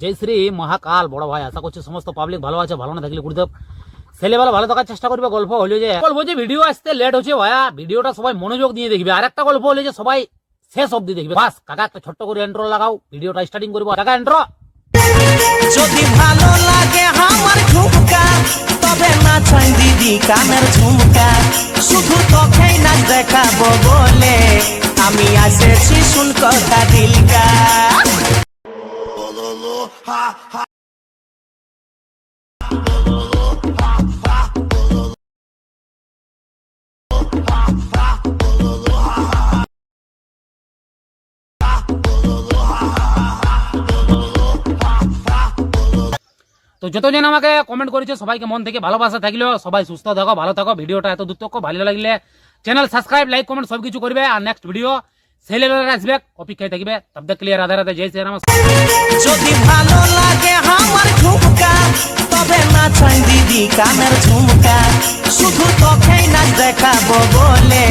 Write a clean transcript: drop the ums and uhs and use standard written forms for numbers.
জয় শ্রী মহাকাল বড় ভাই, আশা করছি সমস্ত পাবলিক ভালো আছে। ভালো না থাকলে গুরুদেব ছেলেবেলা ভালো থাকার চেষ্টা করবে। গল্প হলো যে ভিডিও আসতে লেট হচ্ছে ভাইয়া, ভিডিওটা সবাই মনোযোগ দিয়ে দেখবে। আর একটা গল্প হলো যে সবাই শেষ অব্দি দেখবে। বাস কাকা একটা ছোট্ট করে ইন্ট্রো লাগাও, ভিডিওটা স্টার্টিং করবো। কাকা ইন্ট্রো। যদি ভালো লাগে আমার ঝুমকা, তবে না চাই দিদি কানের ঝুমকা। শুধু তোকেই না দেখাবো বলে আমি আসেছি শুন কথা দিলকা। তো যতজন আমাকে কমেন্ট করেছে সবাইকে মন থেকে ভালোবাসা থাকলেও সবাই সুস্থ থাকো, ভালো থাকো। ভিডিওটা এত দূর থাকো, ভালো লাগলে চ্যানেল সাবস্ক্রাইব, লাইক, কমেন্ট সবকিছু করবে। আর নেক্সট ভিডিও ছেলেবেলা আসবে, অপেক্ষায় থাকবে। তব তক ক্লিয়ার, রাধে রাধে, জয় শ্রী রাম। যদি ভালো লাগে আমার ঝুমকা, তবে না চাই দিদি কানের ঝুমকা। শুধু তোকেই না দেখাবো বলে